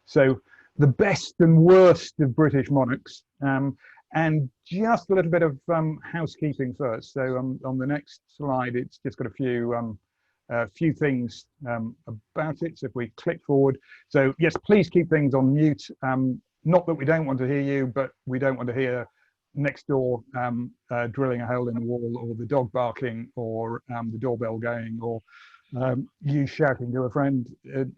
So the best and worst of British monarchs. And just a little bit of housekeeping first. So on the next slide, it's just got a few things about it. So if we click forward, so yes, please keep things on mute. Not that we don't want to hear you, but we don't want to hear next door drilling a hole in the wall, or the dog barking, or the doorbell going, or you shouting to a friend,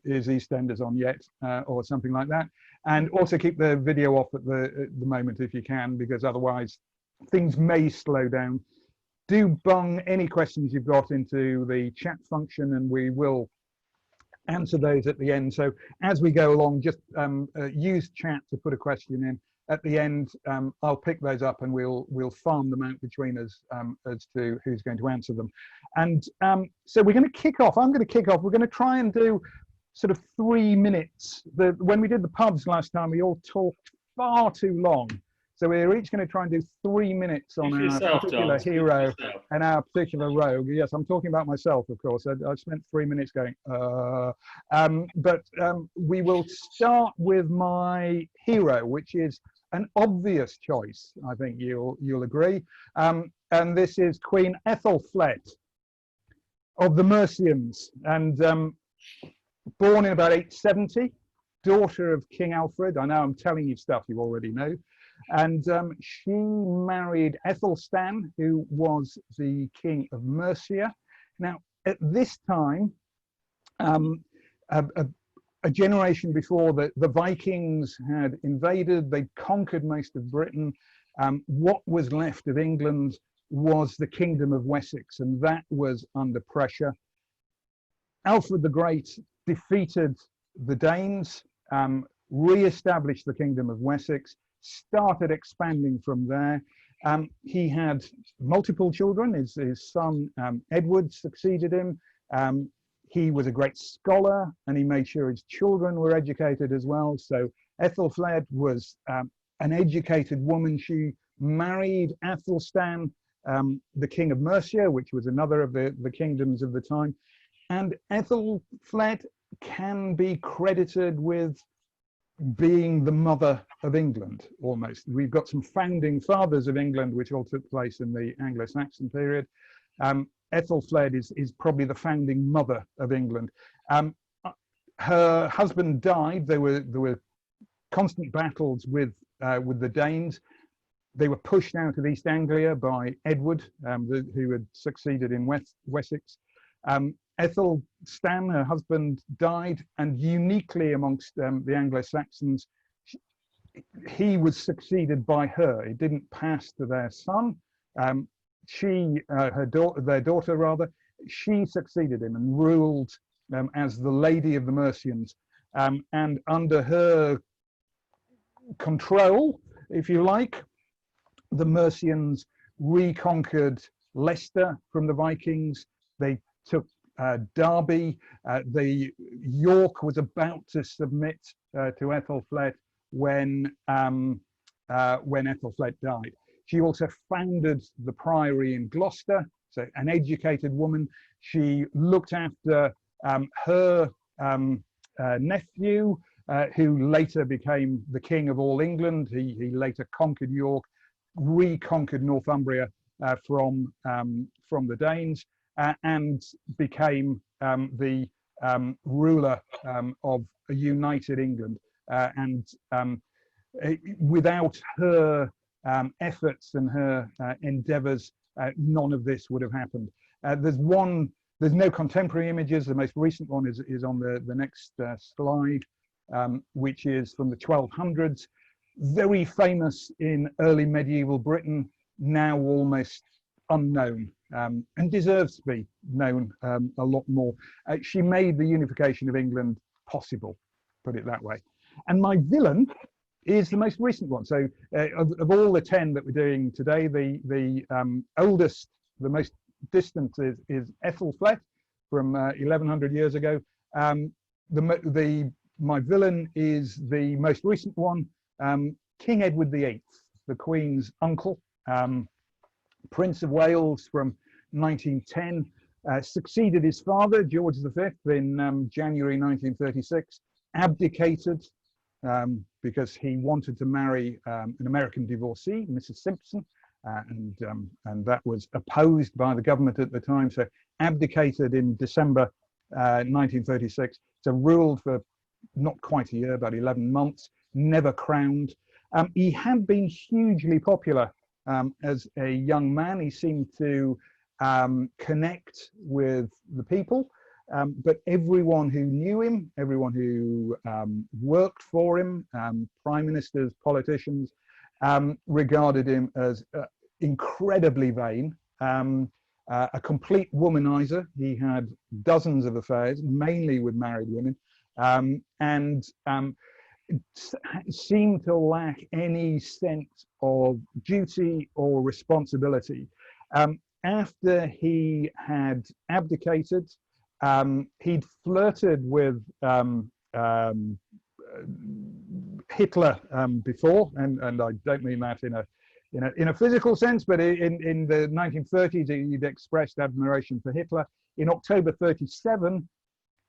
is EastEnders on yet, or something like that. And also keep the video off at the moment if you can, because otherwise things may slow down. Do bung any questions you've got into the chat function, and we will answer those at the end. So as we go along, just use chat to put a question in. At the end, I'll pick those up and we'll farm them out between us as to who's going to answer them. And so we're going to kick off. I'm going to kick off. We're going to try and do sort of 3 minutes. When we did the pubs last time, we all talked far too long. So we're each going to try and do 3 minutes on our particular hero and our particular rogue. Yes, I'm talking about myself, of course. I spent 3 minutes going, but we will start with my hero, which is an obvious choice. I think you'll agree. And this is Queen Ethelfled of the Mercians, and born in about 870, daughter of King Alfred. I know I'm telling you stuff you already know. And she married Aethelstan, who was the king of Mercia. Now, at this time, a generation before, the Vikings had invaded, they'd conquered most of Britain. What was left of England was the kingdom of Wessex, and that was under pressure. Alfred the Great defeated the Danes, re-established the kingdom of Wessex, started expanding from there. He had multiple children. His son Edward succeeded him. He was a great scholar, and he made sure his children were educated as well. So Ethelfled was an educated woman. She married Aethelstan, the king of Mercia, which was another of the kingdoms of the time. And Ethelfled can be credited with being the mother of England, almost. We've got some founding fathers of England, which all took place in the Anglo-Saxon period. Ethelfled is probably the founding mother of England. Her husband died. There were constant battles with the Danes. They were pushed out of East Anglia by Edward, who had succeeded in Wessex. Aethelstan, her husband, died, and uniquely amongst the Anglo-Saxons, he was succeeded by her. It didn't pass to their son. Their daughter rather, she succeeded him and ruled as the Lady of the Mercians. And under her control, if you like, the Mercians reconquered Leicester from the Vikings. They took Derby. York was about to submit to Ethelfled when Ethelfled died. She also founded the priory in Gloucester, so an educated woman. She looked after her nephew, who later became the king of all England. He later conquered York, reconquered Northumbria from the Danes, and became the ruler of a united England. Without her efforts and her endeavors, none of this would have happened. There's no contemporary images. The most recent one is on the next slide, which is from the 1200s. Very famous in early medieval Britain, now almost unknown, and deserves to be known a lot more. She made the unification of England possible, put it that way. And my villain is the most recent one. So of all the 10 that we're doing today, the oldest, the most distant is Ethelfled from 1100 years ago. My villain is the most recent one, King Edward VIII, the Queen's uncle, Prince of Wales from 1910, succeeded his father, George V, in January 1936, abdicated, because he wanted to marry an American divorcee, Mrs. Simpson, and that was opposed by the government at the time. So abdicated in December 1936. So ruled for not quite a year, about 11 months, never crowned. He had been hugely popular as a young man. He seemed to connect with the people, but everyone who knew him, everyone who worked for him, prime ministers, politicians, regarded him as incredibly vain, a complete womanizer. He had dozens of affairs, mainly with married women, and seemed to lack any sense of duty or responsibility. After he had abdicated, he'd flirted with Hitler before, and I don't mean that in a physical sense, but in the 1930s, he'd expressed admiration for Hitler. In October 1937,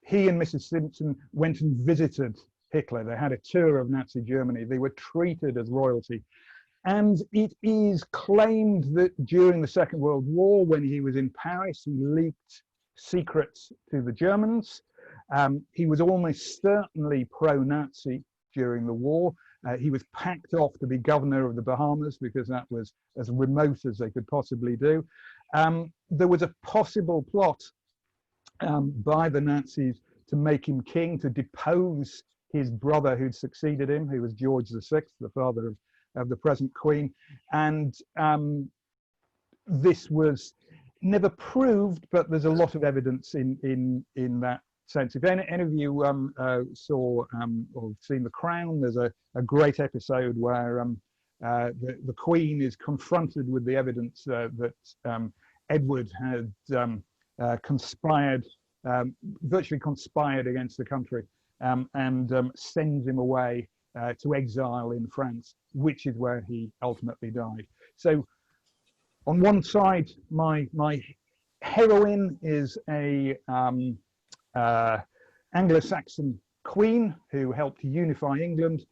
he and Mrs. Simpson went and visited Hitler. They had a tour of Nazi Germany. They were treated as royalty. And it is claimed that during the Second World War, when he was in Paris, he leaked secrets to the Germans. He was almost certainly pro-Nazi during the war. He was packed off to be governor of the Bahamas because that was as remote as they could possibly do. There was a possible plot by the Nazis to make him king, to depose his brother who'd succeeded him, who was George VI, the father of the present Queen. And this was never proved, but there's a lot of evidence in that sense. If any of you saw or seen The Crown, there's a great episode where the Queen is confronted with the evidence that Edward had conspired, virtually conspired against the country, and sends him away to exile in France, which is where he ultimately died. So on one side, my heroine is a anglo-saxon queen who helped unify England,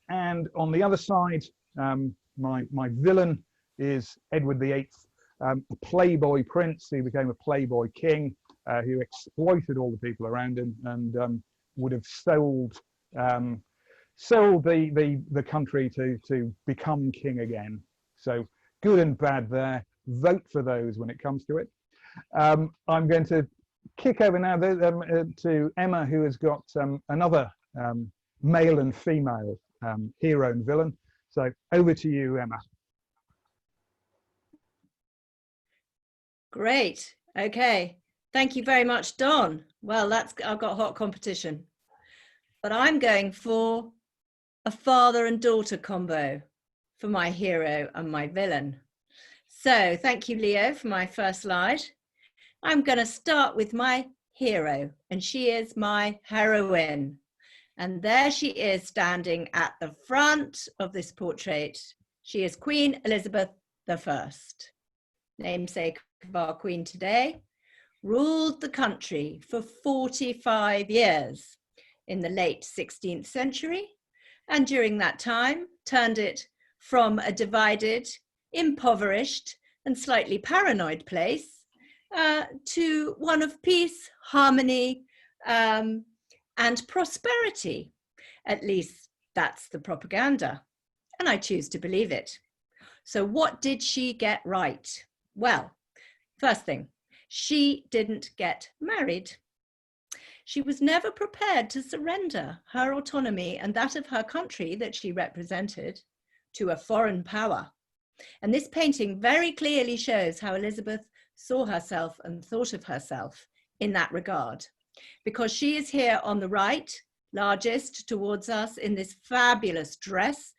and on the other side, my villain is Edward VIII, a playboy prince who became a playboy king, who exploited all the people around him and would have sold the country to become king again. So good and bad there. Vote for those when it comes to it. I'm going to kick over now to Emma, who has got another male and female hero and villain. So over to you, Emma. Great. Okay. Thank you very much, Don. Well, I've got hot competition, but I'm going for a father and daughter combo for my hero and my villain. So thank you, Leo, for my first slide. I'm going to start with my hero, and she is my heroine. And there she is standing at the front of this portrait. She is Queen Elizabeth I, namesake of our Queen today, ruled the country for 45 years in the late 16th century, and during that time turned it from a divided, impoverished, and slightly paranoid place to one of peace, harmony, and prosperity. At least that's the propaganda, and I choose to believe it. So what did she get right? Well, first thing, she didn't get married. She was never prepared to surrender her autonomy and that of her country that she represented to a foreign power. And this painting very clearly shows how Elizabeth saw herself and thought of herself in that regard, because she is here on the right, largest towards us in this fabulous dress.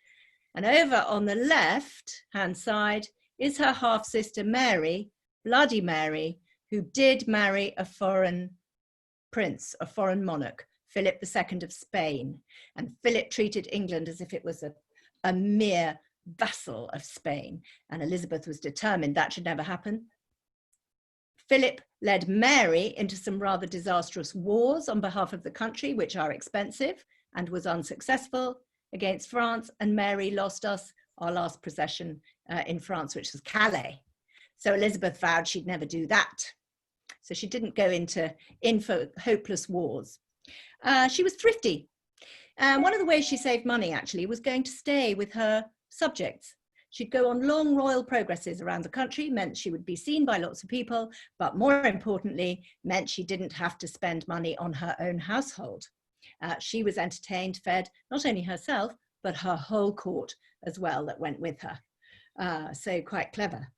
And over on the left hand side is her half sister Mary, Bloody Mary, who did marry a foreign prince, a foreign monarch, Philip II of Spain. And Philip treated England as if it was a mere vassal of Spain. And Elizabeth was determined that should never happen. Philip led Mary into some rather disastrous wars on behalf of the country, which are expensive, and was unsuccessful. against France, and Mary lost us our last possession in France, which was Calais. So Elizabeth vowed she'd never do that. So she didn't go into hopeless wars. She was thrifty. One of the ways she saved money, actually, was going to stay with her subjects. She'd go on long royal progresses around the country, meant she would be seen by lots of people, but more importantly, meant she didn't have to spend money on her own household. She was entertained, fed, not only herself, but her whole court as well that went with her. So quite clever.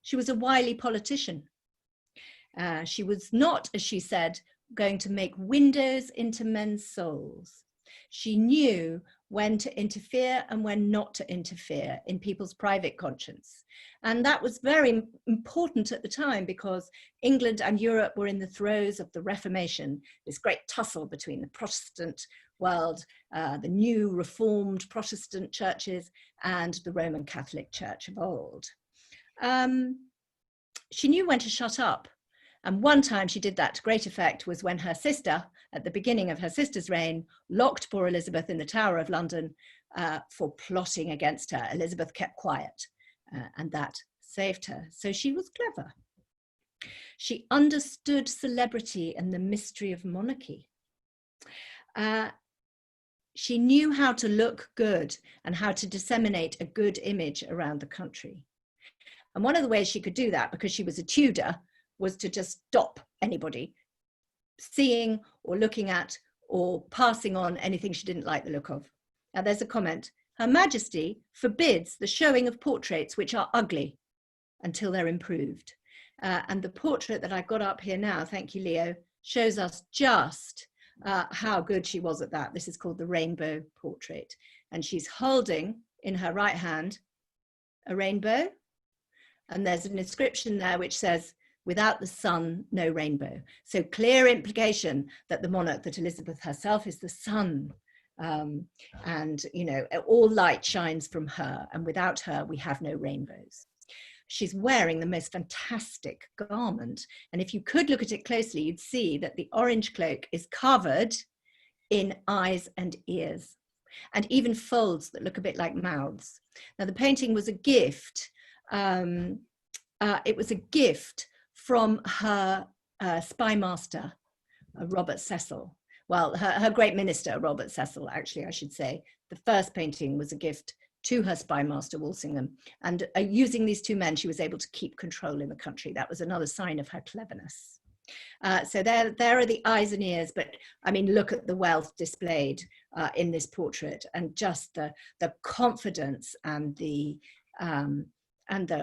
She was a wily politician. She was not, as she said, going to make windows into men's souls. She knew when to interfere and when not to interfere in people's private conscience. And that was very important at the time, because England and Europe were in the throes of the Reformation, this great tussle between the Protestant world, the new reformed Protestant churches, and the Roman Catholic Church of old. She knew when to shut up. And one time she did that to great effect was when her sister, at the beginning of her sister's reign, locked poor Elizabeth in the Tower of London for plotting against her. Elizabeth kept quiet, and that saved her. So she was clever. She understood celebrity and the mystery of monarchy. She knew how to look good and how to disseminate a good image around the country. And one of the ways she could do that, because she was a Tudor, was to just stop anybody seeing or looking at or passing on anything she didn't like the look of. Now there's a comment. Her Majesty forbids the showing of portraits which are ugly until they're improved. And the portrait that I've got up here now, thank you, Leo, shows us just how good she was at that. This is called the rainbow portrait. And she's holding in her right hand a rainbow. And there's an inscription there which says, "Without the sun, no rainbow." So clear implication that the monarch, that Elizabeth herself is the sun. And, you know, all light shines from her. And without her, we have no rainbows. She's wearing the most fantastic garment. And if you could look at it closely, you'd see that the orange cloak is covered in eyes and ears, and even folds that look a bit like mouths. Now, the painting was a gift. It was a gift from her spy master, Robert Cecil. Well, her great minister, Robert Cecil, actually, I should say. The first painting was a gift to her spy master, Walsingham. And using these two men, she was able to keep control in the country. That was another sign of her cleverness. So there are the eyes and ears, but I mean, look at the wealth displayed in this portrait, and just the confidence and the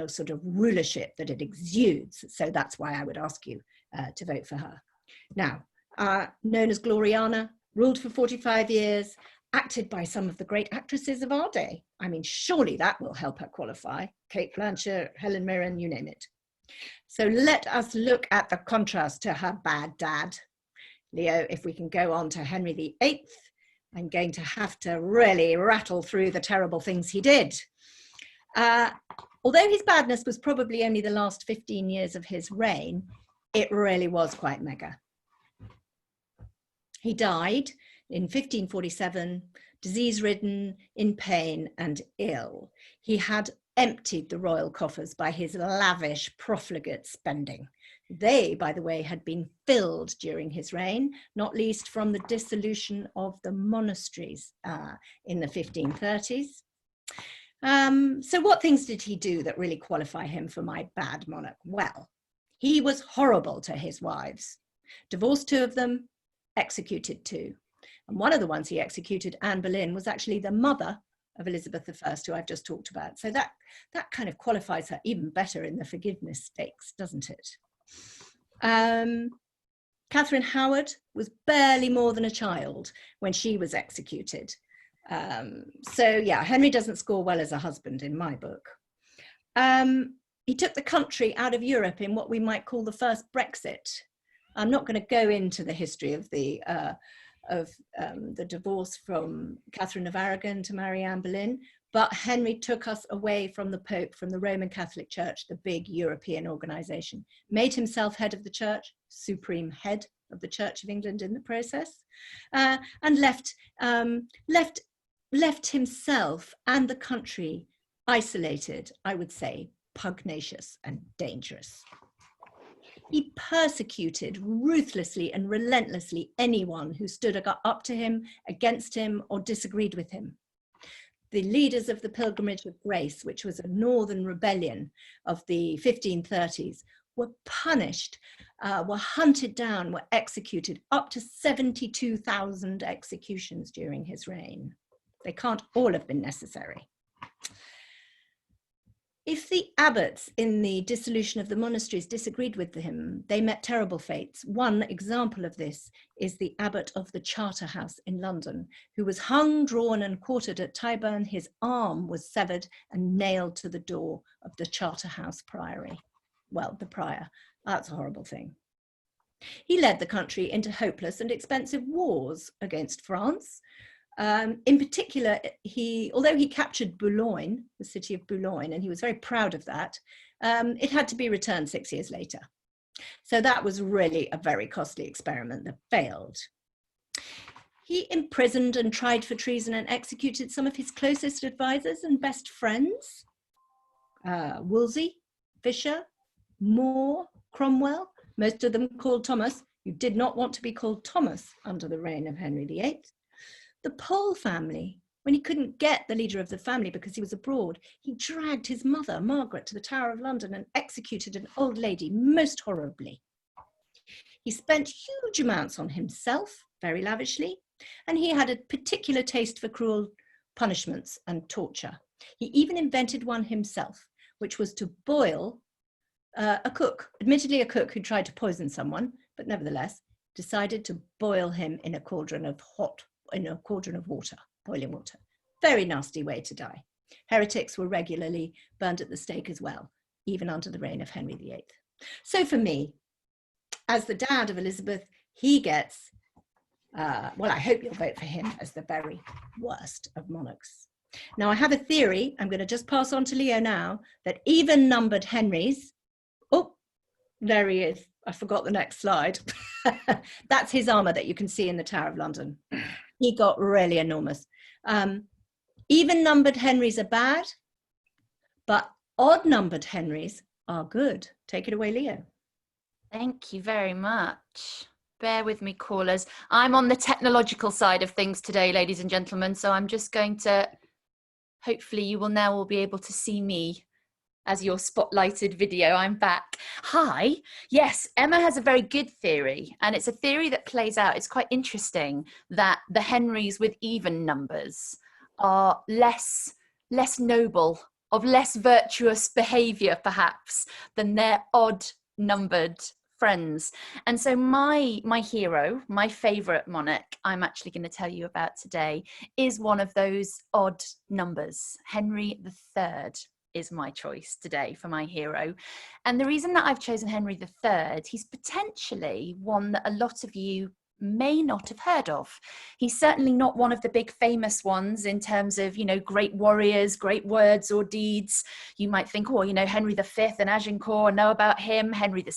sort of rulership that it exudes. So that's why I would ask you to vote for her. Now, known as Gloriana, ruled for 45 years, acted by some of the great actresses of our day. I mean, surely that will help her qualify. Kate Blanchett, Helen Mirren, you name it. So let us look at the contrast to her bad dad. Leo, if we can go on to Henry VIII, I'm going to have to really rattle through the terrible things he did. Although his badness was probably only the last 15 years of his reign, it really was quite mega. He died in 1547, disease-ridden, in pain and ill. He had emptied the royal coffers by his lavish, profligate spending. They, by the way, had been filled during his reign, not least from the dissolution of the monasteries in the 1530s. So what things did he do that really qualify him for my bad monarch? Well, he was horrible to his wives, divorced 2 of them, executed 2. And one of the ones he executed, Anne Boleyn, was actually the mother of Elizabeth I, who I've just talked about. So that kind of qualifies her even better in the forgiveness stakes, doesn't it? Catherine Howard was barely more than a child when she was executed. So yeah, Henry doesn't score well as a husband in my book. He took the country out of Europe in what we might call the first Brexit. I'm not going to go into the history of the divorce from Catherine of Aragon to marry Anne Boleyn, but Henry took us away from the Pope, from the Roman Catholic Church, the big European organization, made himself head of the church, supreme head of the Church of England in the process, and left himself and the country isolated, I would say, pugnacious and dangerous. He persecuted ruthlessly and relentlessly anyone who stood up to him, against him, or disagreed with him. The leaders of the Pilgrimage of Grace, which was a northern rebellion of the 1530s, were punished, were hunted down, were executed, up to 72,000 executions during his reign. They can't all have been necessary. If the abbots in the dissolution of the monasteries disagreed with him, they met terrible fates. One example of this is the abbot of the Charterhouse in London, who was hung, drawn and quartered at Tyburn. His arm was severed and nailed to the door of the Charterhouse Priory. Well, the prior, that's a horrible thing. He led the country into hopeless and expensive wars against France. In particular, although he captured Boulogne, the city of Boulogne, and he was very proud of that, it had to be returned 6 years later. So that was really a very costly experiment that failed. He imprisoned and tried for treason and executed some of his closest advisors and best friends, Wolsey, Fisher, More, Cromwell, most of them called Thomas, who did not want to be called Thomas under the reign of Henry VIII. The Pole family, when he couldn't get the leader of the family because he was abroad, he dragged his mother, Margaret, to the Tower of London and executed an old lady most horribly. He spent huge amounts on himself, very lavishly, and he had a particular taste for cruel punishments and torture. He even invented one himself, which was to boil a cook, admittedly a cook who tried to poison someone, but nevertheless decided to boil him in a cauldron of water, boiling water. Very nasty way to die. Heretics were regularly burned at the stake as well, even under the reign of Henry VIII. So for me, as the dad of Elizabeth, he gets, well, I hope you'll vote for him as the very worst of monarchs. Now, I have a theory, I'm going to just pass on to Leo now, that even-numbered Henrys, oh, there he is. I forgot the next slide. That's his armour that you can see in the Tower of London. He got really enormous. Even-numbered Henrys are bad, but odd-numbered Henrys are good. Take it away, Leo. Thank you very much. Bear with me, callers. I'm on the technological side of things today, ladies and gentlemen, so I'm just going to, hopefully you will now all be able to see me as your spotlighted video. I'm back. Hi. Yes, Emma has a very good theory, and it's a theory that plays out. It's quite interesting that the Henrys with even numbers are less noble, of less virtuous behavior perhaps than their odd numbered friends. And so my hero, my favorite monarch I'm actually going to tell you about today is one of those odd numbers. Henry III is my choice today for my hero. And the reason that I've chosen Henry III, he's potentially one that a lot of you may not have heard of. He's certainly not one of the big famous ones in terms of, you know, great warriors, great words or deeds. You might think, oh, you know, Henry V and Agincourt, know about him. Henry VII,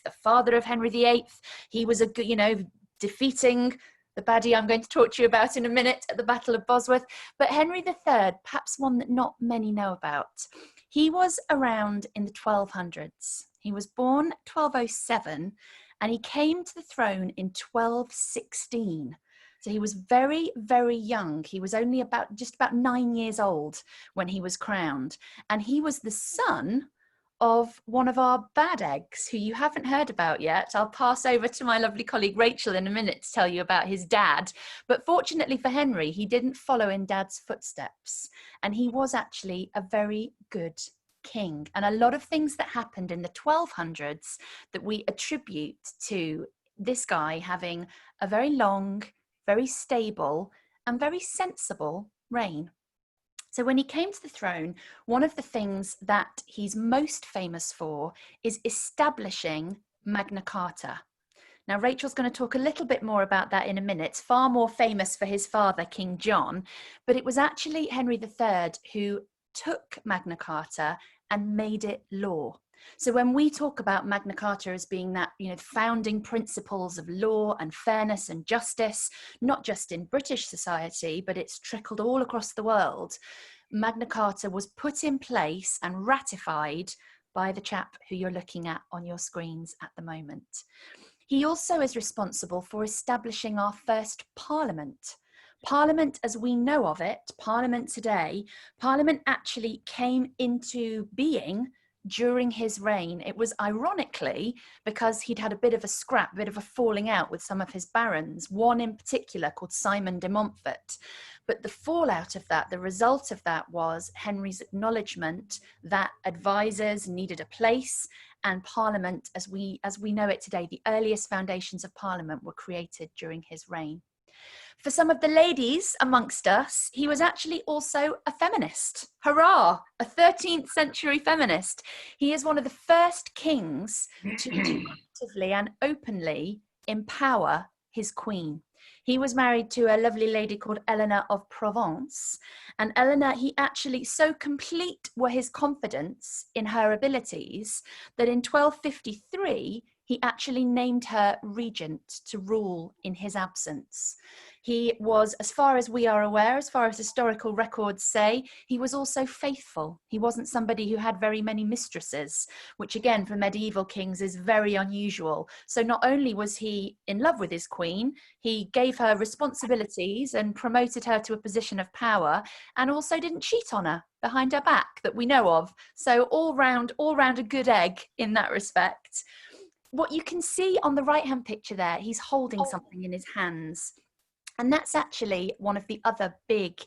the father of Henry VIII. He was a good, you know, defeating the baddie I'm going to talk to you about in a minute at the Battle of Bosworth. But Henry III, perhaps one that not many know about. He was around in the 1200s. He was born 1207 and he came to the throne in 1216. So he was very, very young. He was only just about 9 years old when he was crowned. And he was the son of one of our bad eggs who you haven't heard about yet. I'll pass over to my lovely colleague Rachel in a minute to tell you about his dad. But fortunately for Henry, he didn't follow in dad's footsteps. And he was actually a very good king. And a lot of things that happened in the 1200s that we attribute to this guy having a very long, very stable and very sensible reign. So when he came to the throne, one of the things that he's most famous for is establishing Magna Carta. Now, Rachel's going to talk a little bit more about that in a minute. It's far more famous for his father, King John, but it was actually Henry III who took Magna Carta and made it law. So when we talk about Magna Carta as being that, you know, founding principles of law and fairness and justice, not just in British society, but it's trickled all across the world, Magna Carta was put in place and ratified by the chap who you're looking at on your screens at the moment. He also is responsible for establishing our first parliament. Parliament as we know of it, Parliament today, Parliament actually came into being during his reign. It was ironically because he'd had a bit of a scrap, a bit of a falling out with some of his barons, one in particular called Simon de Montfort. But the fallout of that, the result of that was Henry's acknowledgement that advisors needed a place, and Parliament, as we know it today, the earliest foundations of Parliament were created during his reign. For some of the ladies amongst us, he was actually also a feminist. Hurrah, a 13th century feminist. He is one of the first kings to actively and openly empower his queen. He was married to a lovely lady called Eleanor of Provence. And Eleanor, he actually, so complete were his confidence in her abilities that in 1253, he actually named her regent to rule in his absence. He was, as far as we are aware, as far as historical records say, he was also faithful. He wasn't somebody who had very many mistresses, which again, for medieval kings is very unusual. So not only was he in love with his queen, he gave her responsibilities and promoted her to a position of power, and also didn't cheat on her behind her back that we know of. So all round a good egg in that respect. What you can see on the right-hand picture there, he's holding something in his hands. And that's actually one of the other big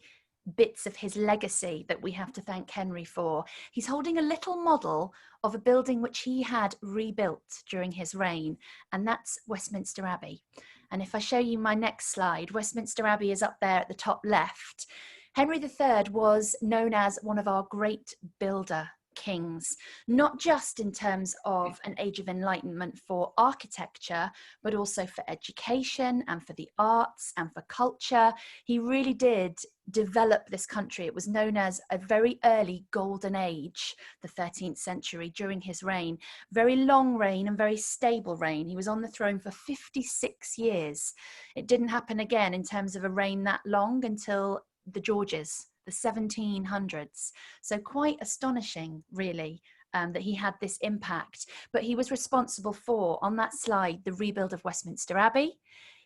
bits of his legacy that we have to thank Henry for. He's holding a little model of a building which he had rebuilt during his reign, and that's Westminster Abbey. And if I show you my next slide, Westminster Abbey is up there at the top left. Henry III was known as one of our great builder kings, not just in terms of an age of enlightenment for architecture, but also for education and for the arts and for culture. He really did develop this country. It was known as a very early golden age, the 13th century, during his reign. Very long reign and very stable reign. He was on the throne for 56 years. It didn't happen again in terms of a reign that long until the Georges, the 1700s. So quite astonishing, really, that he had this impact. But he was responsible for, on that slide, the rebuild of Westminster Abbey.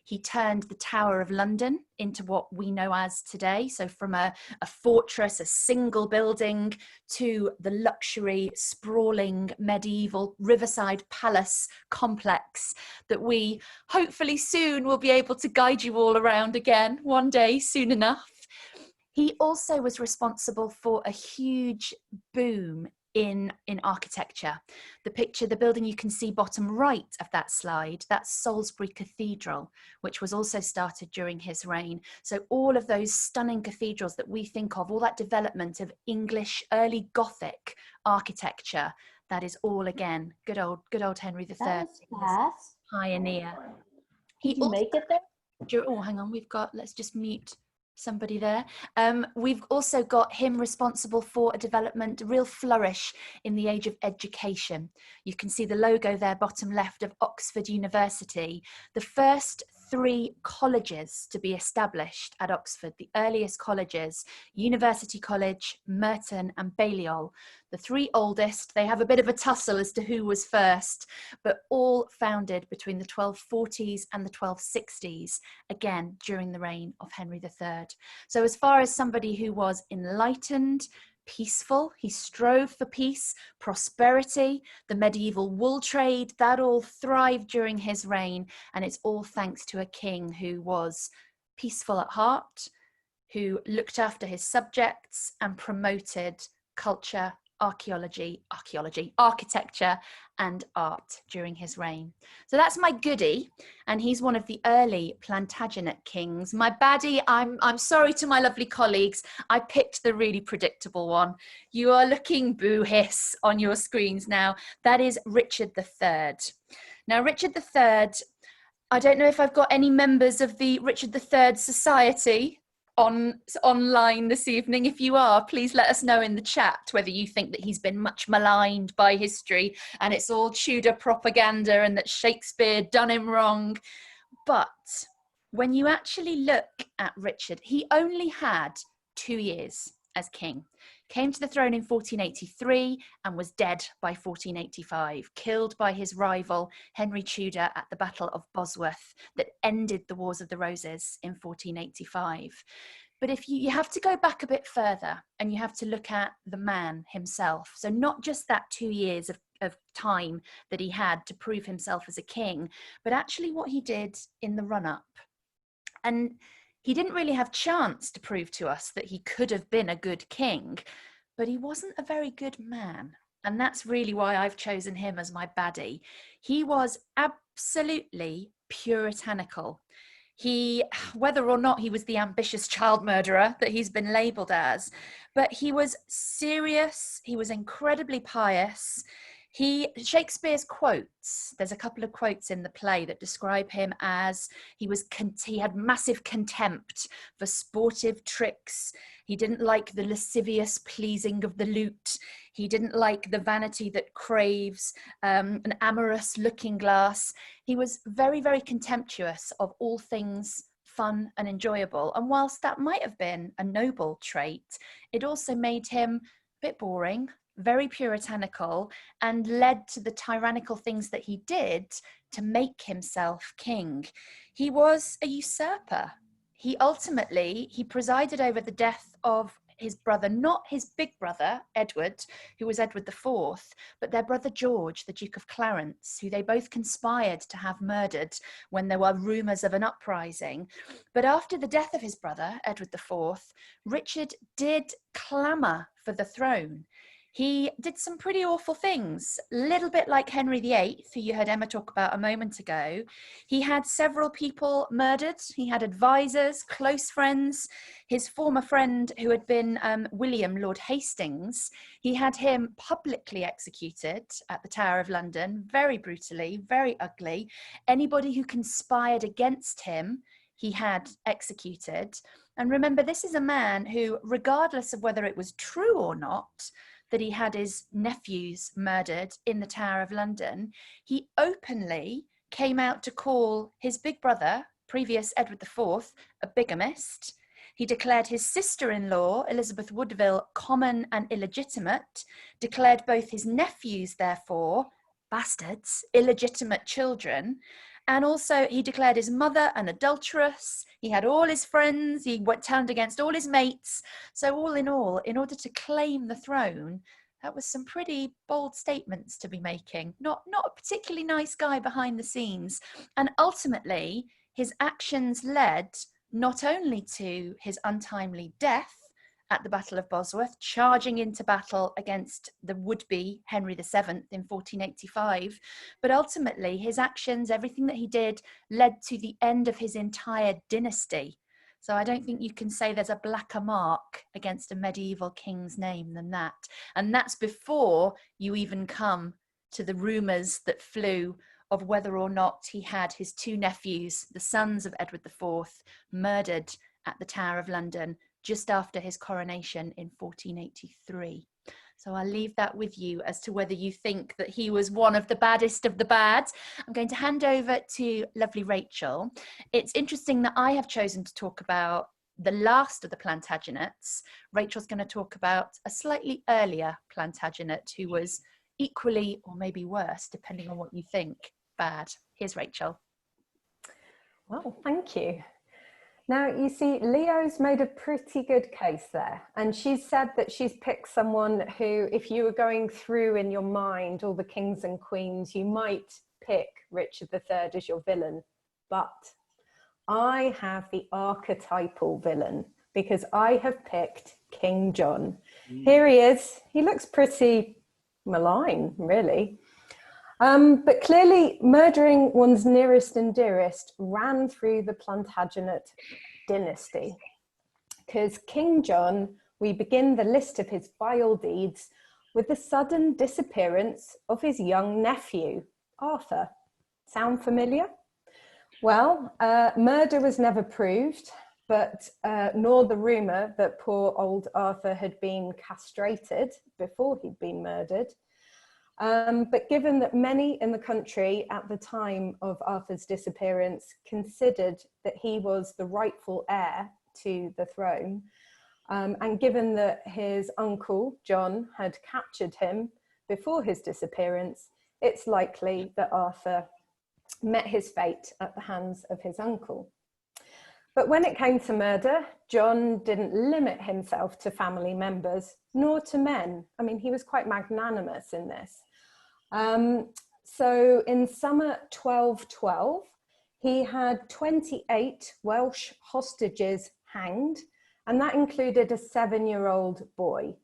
He turned the Tower of London into what we know as today. So from a fortress, a single building, to the luxury, sprawling, medieval riverside palace complex that we hopefully soon will be able to guide you all around again one day, soon enough. He also was responsible for a huge boom in architecture. The building you can see bottom right of that slide, that's Salisbury Cathedral, which was also started during his reign. So all of those stunning cathedrals that we think of, all that development of English early Gothic architecture, that is all again good old Henry III, pioneer. Did you make it there? Oh, hang on, let's just mute somebody there. We've also got him responsible for a development, a real flourish in the age of education. You can see the logo there, bottom left, of Oxford University. The first 3 colleges to be established at Oxford, the earliest colleges, University College, Merton and Balliol. The 3 oldest, they have a bit of a tussle as to who was first, but all founded between the 1240s and the 1260s, again, during the reign of Henry III. So as far as somebody who was enlightened, peaceful, he strove for peace, prosperity, the medieval wool trade, that all thrived during his reign, and it's all thanks to a king who was peaceful at heart, who looked after his subjects and promoted culture, architecture and art during his reign. So that's my goodie, and he's one of the early Plantagenet kings. My baddie, I'm sorry to my lovely colleagues, I picked the really predictable one. You are looking boo-hiss on your screens now. That is Richard III. Now Richard III, I don't know if I've got any members of the Richard III Society online this evening. If you are, please let us know in the chat whether you think that he's been much maligned by history and it's all Tudor propaganda and that Shakespeare done him wrong. But when you actually look at Richard, he only had 2 years as king. Came to the throne in 1483 and was dead by 1485, killed by his rival Henry Tudor at the Battle of Bosworth that ended the Wars of the Roses in 1485. But if you have to go back a bit further and you have to look at the man himself. So not just that 2 years of time that he had to prove himself as a king, but actually what he did in the run-up. And he didn't really have chance to prove to us that he could have been a good king, but he wasn't a very good man. And that's really why I've chosen him as my baddie. He was absolutely puritanical. Whether or not he was the ambitious child murderer that he's been labelled as, but he was serious, he was incredibly pious. Shakespeare's quotes, there's a couple of quotes in the play that describe him as he had massive contempt for sportive tricks. He didn't like the lascivious pleasing of the lute. He didn't like the vanity that craves, an amorous looking glass. He was very, very contemptuous of all things fun and enjoyable. And whilst that might have been a noble trait, it also made him a bit boring, very puritanical, and led to the tyrannical things that he did to make himself king. He was a usurper. He presided over the death of his brother, not his big brother, Edward, who was Edward IV, but their brother George, the Duke of Clarence, who they both conspired to have murdered when there were rumours of an uprising. But after the death of his brother, Edward IV, Richard did clamour for the throne. He did some pretty awful things, a little bit like Henry VIII, who you heard Emma talk about a moment ago. He had several people murdered. He had advisors, close friends. His former friend, who had been William, Lord Hastings, he had him publicly executed at the Tower of London, very brutally, very ugly. Anybody who conspired against him, he had executed. And remember, this is a man who, regardless of whether it was true or not, that he had his nephews murdered in the Tower of London, he openly came out to call his big brother, previous Edward IV, a bigamist. He declared his sister-in-law, Elizabeth Woodville, common and illegitimate, declared both his nephews, therefore, bastards, illegitimate children, and also he declared his mother an adulteress. He had all his friends, he turned against all his mates. So all, in order to claim the throne, that was some pretty bold statements to be making. Not a particularly nice guy behind the scenes. And ultimately, his actions led not only to his untimely death at the Battle of Bosworth, charging into battle against the would-be Henry VII in 1485, but ultimately his actions, everything that he did, led to the end of his entire dynasty. So I don't think you can say there's a blacker mark against a medieval king's name than that. And that's before you even come to the rumours that flew of whether or not he had his two nephews, the sons of Edward IV, murdered at the Tower of London just after his coronation in 1483. So I'll leave that with you as to whether you think that he was one of the baddest of the bad. I'm going to hand over to lovely Rachel. It's interesting that I have chosen to talk about the last of the Plantagenets. Rachel's going to talk about a slightly earlier Plantagenet who was equally, or maybe worse, depending on what you think, bad. Here's Rachel. Well, thank you. Now, you see, Leo's made a pretty good case there. And she's said that she's picked someone who, if you were going through in your mind all the kings and queens, you might pick Richard III as your villain. But I have the archetypal villain because I have picked King John. Here he is. He looks pretty malign, really. But clearly murdering one's nearest and dearest ran through the Plantagenet dynasty. Because King John, we begin the list of his vile deeds with the sudden disappearance of his young nephew, Arthur. Sound familiar? Well, murder was never proved, but nor the rumour that poor old Arthur had been castrated before he'd been murdered. But given that many in the country at the time of Arthur's disappearance considered that he was the rightful heir to the throne, and given that his uncle John had captured him before his disappearance, it's likely that Arthur met his fate at the hands of his uncle. But when it came to murder, John didn't limit himself to family members, nor to men. I mean, he was quite magnanimous in this. So in summer 1212, he had 28 Welsh hostages hanged, and that included a 7-year-old boy.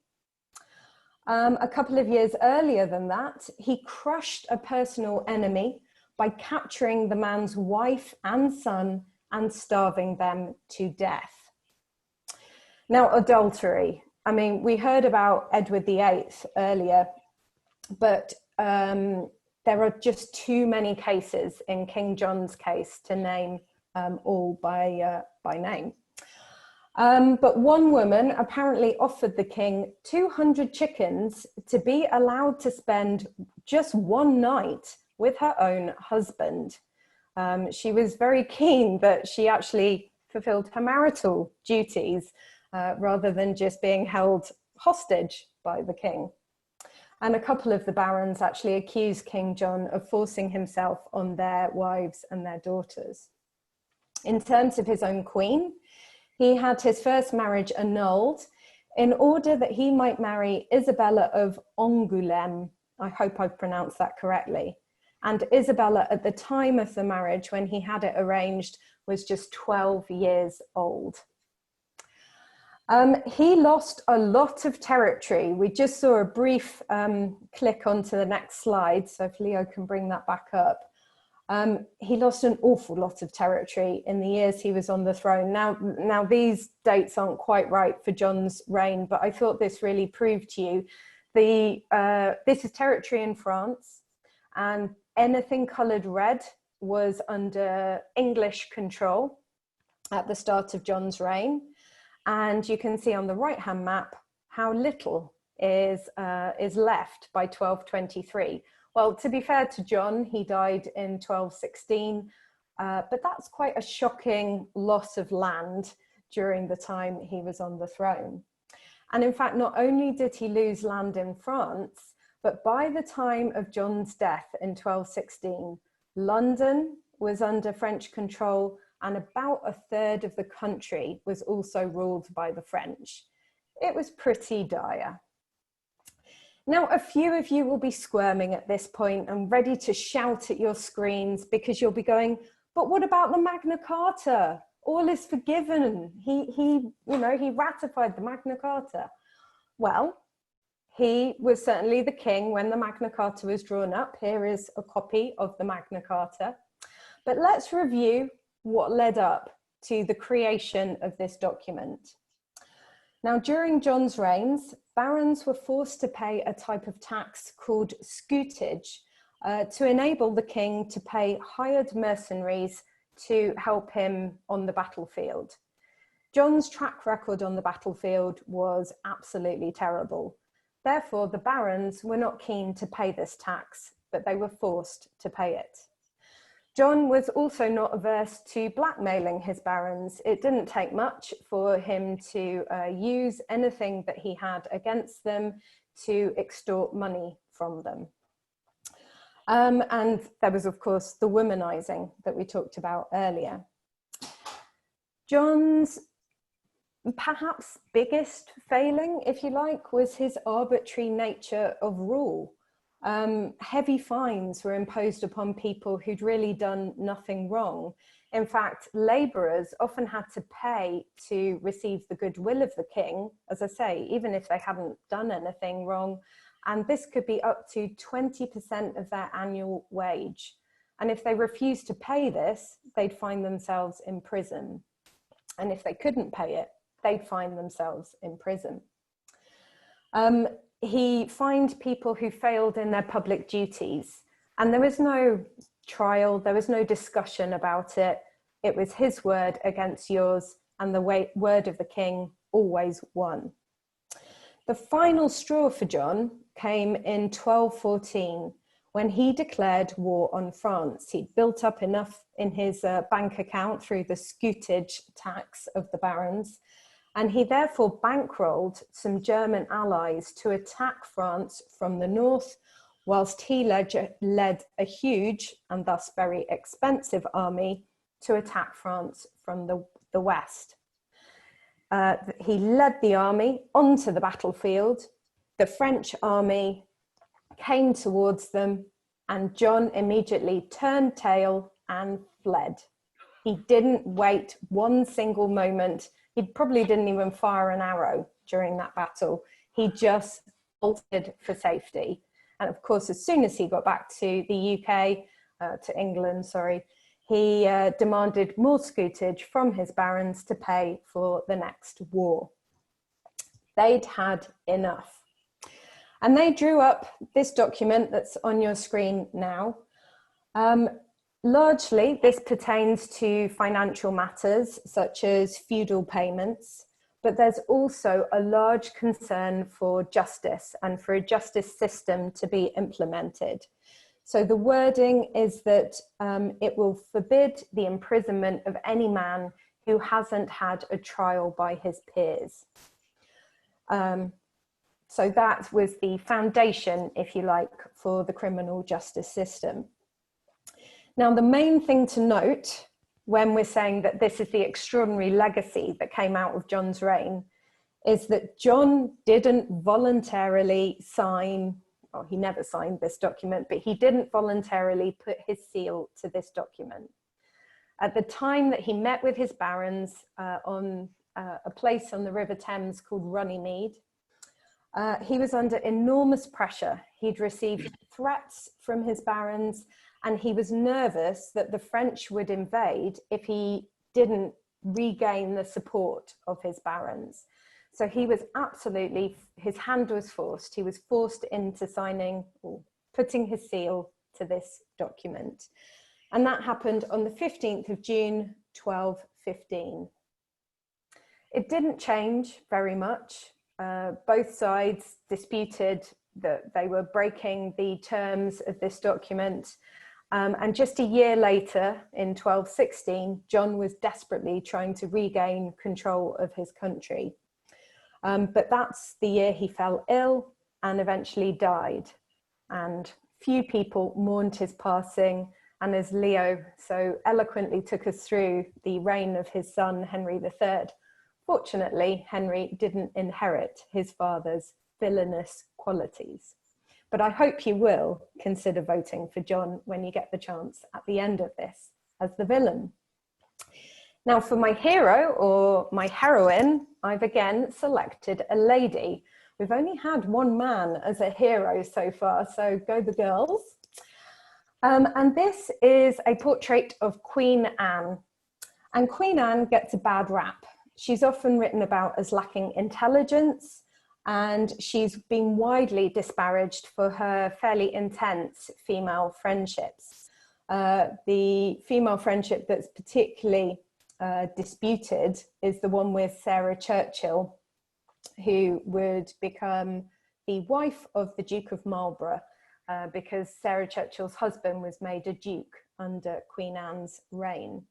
A couple of years earlier than that, he crushed a personal enemy by capturing the man's wife and son and starving them to death. Now, adultery. I mean, we heard about Edward VIII earlier, but there are just too many cases in King John's case to name all by name. But one woman apparently offered the king 200 chickens to be allowed to spend just one night with her own husband. She was very keen that she actually fulfilled her marital duties rather than just being held hostage by the king. And a couple of the barons actually accused King John of forcing himself on their wives and their daughters. In terms of his own queen, he had his first marriage annulled in order that he might marry Isabella of Angoulême. I hope I've pronounced that correctly. And Isabella, at the time of the marriage, when he had it arranged, was just 12 years old. He lost a lot of territory. We just saw a brief click onto the next slide, so if Leo can bring that back up. He lost an awful lot of territory in the years he was on the throne. Now these dates aren't quite right for John's reign, but I thought this really proved to you this is territory in France, and anything coloured red was under English control at the start of John's reign. And you can see on the right-hand map how little is left by 1223. Well, to be fair to John, he died in 1216, but that's quite a shocking loss of land during the time he was on the throne. And in fact, not only did he lose land in France, but by the time of John's death in 1216, London was under French control, and about a third of the country was also ruled by the French. It was pretty dire. Now, a few of you will be squirming at this point and ready to shout at your screens because you'll be going, but what about the Magna Carta? All is forgiven. He ratified the Magna Carta. Well, he was certainly the king when the Magna Carta was drawn up. Here is a copy of the Magna Carta. But let's review what led up to the creation of this document. Now, during John's reigns, barons were forced to pay a type of tax called scutage to enable the king to pay hired mercenaries to help him on the battlefield. John's track record on the battlefield was absolutely terrible. Therefore, the barons were not keen to pay this tax, but they were forced to pay it. John was also not averse to blackmailing his barons. It didn't take much for him to use anything that he had against them to extort money from them. And there was, of course, the womanizing that we talked about earlier. John's perhaps biggest failing, if you like, was his arbitrary nature of rule. Heavy fines were imposed upon people who'd really done nothing wrong. In fact, labourers often had to pay to receive the goodwill of the king, as I say, even if they hadn't done anything wrong. And this could be up to 20% of their annual wage. And if they refused to pay this, they'd find themselves in prison. And if they couldn't pay it, they'd find themselves in prison. He fined people who failed in their public duties, and there was no trial, there was no discussion about it. It was his word against yours, and the word of the king always won. The final straw for John came in 1214, when he declared war on France. He'd built up enough in his bank account through the scutage tax of the barons, and he therefore bankrolled some German allies to attack France from the north, whilst he led a huge and thus very expensive army to attack France from the west. He led the army onto the battlefield. The French army came towards them, and John immediately turned tail and fled. He didn't wait one single moment. He probably didn't even fire an arrow during that battle. He just bolted for safety. And of course, as soon as he got back to the UK, to England, sorry, he demanded more scutage from his barons to pay for the next war. They'd had enough. And they drew up this document that's on your screen now. Largely, this pertains to financial matters such as feudal payments, but there's also a large concern for justice and for a justice system to be implemented. So the wording is that it will forbid the imprisonment of any man who hasn't had a trial by his peers. So that was the foundation, if you like, for the criminal justice system. Now, the main thing to note when we're saying that this is the extraordinary legacy that came out of John's reign is that John didn't voluntarily sign, well, he never signed this document, but he didn't voluntarily put his seal to this document. At the time that he met with his barons on a place on the River Thames called Runnymede, he was under enormous pressure. He'd received threats from his barons, and he was nervous that the French would invade if he didn't regain the support of his barons. So he was absolutely, his hand was forced. He was forced into signing or putting his seal to this document. And that happened on the 15th of June, 1215. It didn't change very much. Both sides disputed that they were breaking the terms of this document. And just a year later, in 1216, John was desperately trying to regain control of his country. But that's the year he fell ill and eventually died. And few people mourned his passing. And as Leo so eloquently took us through the reign of his son, Henry III, fortunately, Henry didn't inherit his father's villainous qualities. But I hope you will consider voting for John when you get the chance at the end of this as the villain. Now for my hero or my heroine, I've again selected a lady. We've only had one man as a hero so far, so go the girls. And this is a portrait of Queen Anne. And Queen Anne gets a bad rap. She's often written about as lacking intelligence, and she's been widely disparaged for her fairly intense female friendships. The female friendship that's particularly disputed is the one with Sarah Churchill, who would become the wife of the Duke of Marlborough, because Sarah Churchill's husband was made a duke under Queen Anne's reign.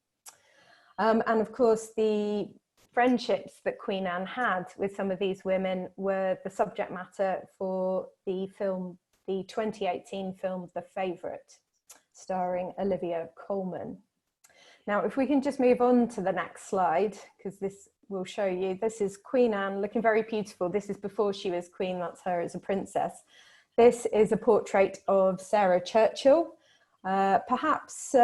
And of course, the friendships that Queen Anne had with some of these women were the subject matter for the film, the 2018 film, The Favourite, starring Olivia Colman. Now, if we can just move on to the next slide, because this will show you, this is Queen Anne looking very beautiful. This is before she was queen, that's her as a princess. This is a portrait of Sarah Churchill, perhaps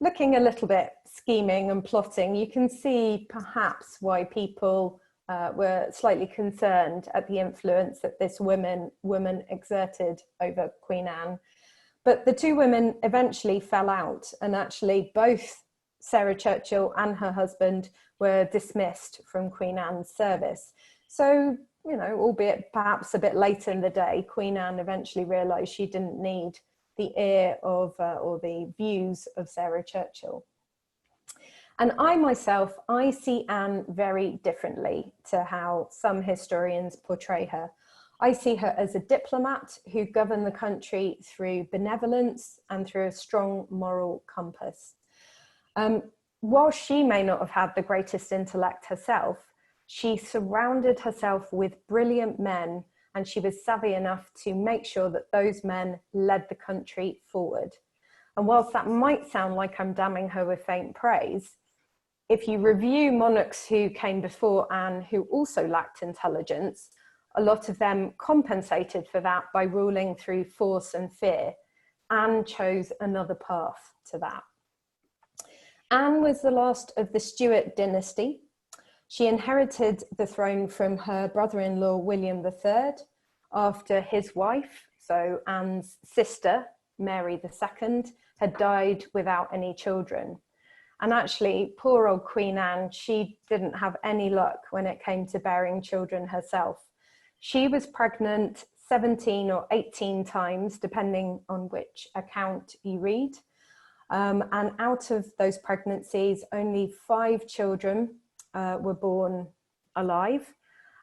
looking a little bit scheming and plotting. You can see perhaps why people were slightly concerned at the influence that this woman exerted over Queen Anne. But the two women eventually fell out, and actually both Sarah Churchill and her husband were dismissed from Queen Anne's service. So, you know, albeit perhaps a bit later in the day, Queen Anne eventually realised she didn't need the ear of or the views of Sarah Churchill. And I myself, I see Anne very differently to how some historians portray her. I see her as a diplomat who governed the country through benevolence and through a strong moral compass. While she may not have had the greatest intellect herself, she surrounded herself with brilliant men, and she was savvy enough to make sure that those men led the country forward. And whilst that might sound like I'm damning her with faint praise, if you review monarchs who came before Anne who also lacked intelligence, a lot of them compensated for that by ruling through force and fear. Anne chose another path to that. Anne was the last of the Stuart dynasty. She inherited the throne from her brother-in-law William III after his wife, so Anne's sister, Mary II, had died without any children. And actually, poor old Queen Anne, she didn't have any luck when it came to bearing children herself. She was pregnant 17 or 18 times, depending on which account you read. And out of those pregnancies, only 5 children were born alive,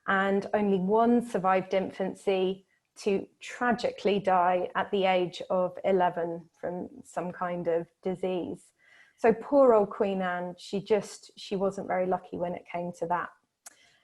and only 1 survived infancy to tragically die at the age of 11 from some kind of disease. So poor old Queen Anne, she wasn't very lucky when it came to that.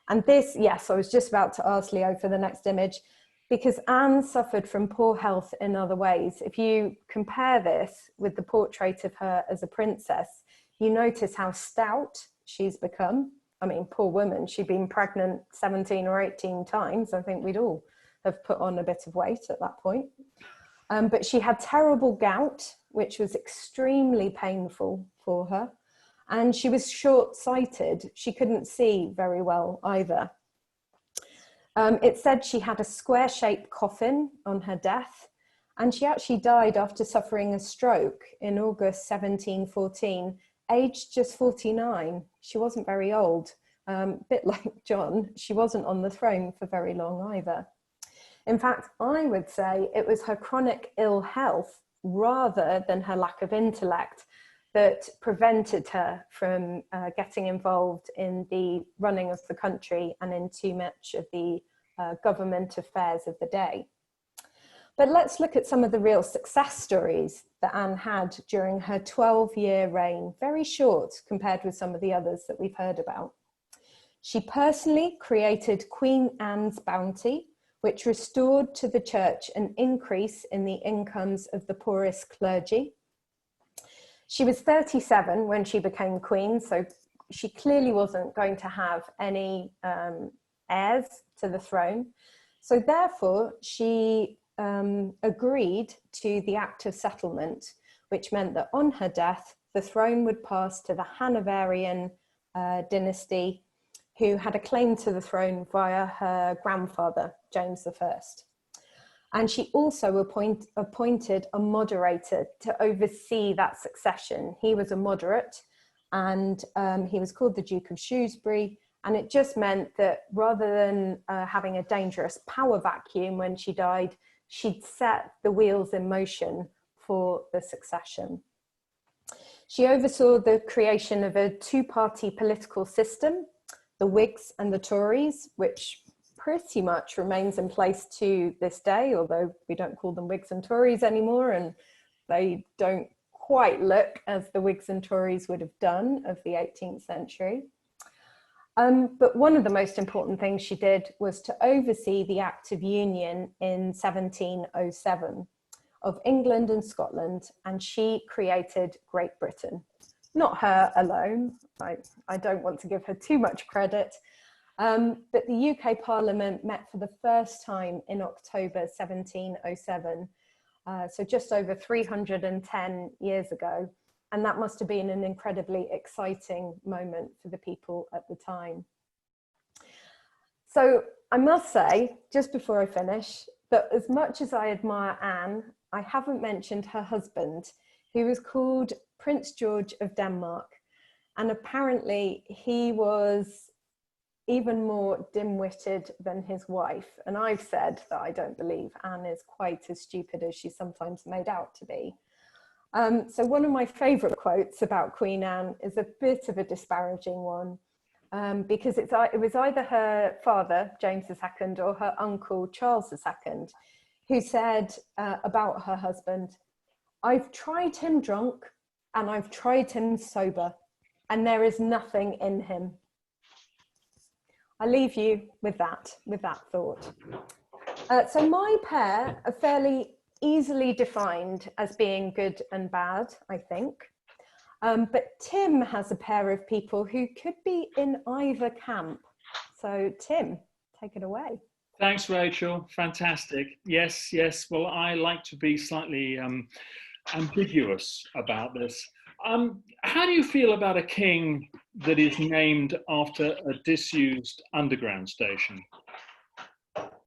And this, yes, I was just about to ask Leo for the next image, because Anne suffered from poor health in other ways. If you compare this with the portrait of her as a princess, you notice how stout she's become. I mean, poor woman, she'd been pregnant 17 or 18 times. I think we'd all have put on a bit of weight at that point. But she had terrible gout, which was extremely painful for her. And she was short-sighted. She couldn't see very well either. It said she had a square-shaped coffin on her death, and she actually died after suffering a stroke in August 1714, aged just 49. She wasn't very old. A bit like John, she wasn't on the throne for very long either. In fact, I would say it was her chronic ill health rather than her lack of intellect that prevented her from getting involved in the running of the country and in too much of the government affairs of the day. But let's look at some of the real success stories that Anne had during her 12-year reign, very short compared with some of the others that we've heard about. She personally created Queen Anne's Bounty, which restored to the church an increase in the incomes of the poorest clergy. She was 37 when she became queen, so she clearly wasn't going to have any heirs to the throne. So therefore, she agreed to the Act of Settlement, which meant that on her death, the throne would pass to the Hanoverian dynasty, who had a claim to the throne via her grandfather, James I. And she also appointed a moderator to oversee that succession. He was a moderate, and he was called the Duke of Shrewsbury. And it just meant that rather than having a dangerous power vacuum when she died, she'd set the wheels in motion for the succession. She oversaw the creation of a 2-party political system, the Whigs and the Tories, which pretty much remains in place to this day, although we don't call them Whigs and Tories anymore, and they don't quite look as the Whigs and Tories would have done of the 18th century. But one of the most important things she did was to oversee the Act of Union in 1707 of England and Scotland, and she created Great Britain. Not her alone, I don't want to give her too much credit, but the UK Parliament met for the first time in October 1707, so just over 310 years ago. And that must have been an incredibly exciting moment for the people at the time. So I must say, just before I finish, that as much as I admire Anne, I haven't mentioned her husband, who was called Prince George of Denmark. And apparently he was even more dim-witted than his wife. And I've said that I don't believe Anne is quite as stupid as she's sometimes made out to be. So one of my favourite quotes about Queen Anne is a bit of a disparaging one, because it was either her father, James II, or her uncle, Charles II, who said about her husband, "I've tried him drunk and I've tried him sober, and there is nothing in him." I leave you with that thought. So my pair are fairly easily defined as being good and bad, I think. But Tim has a pair of people who could be in either camp. So Tim, take it away. Thanks, Rachel. Fantastic. Yes, yes. Well, I like to be slightly ambiguous about this. How do you feel about a king that is named after a disused underground station?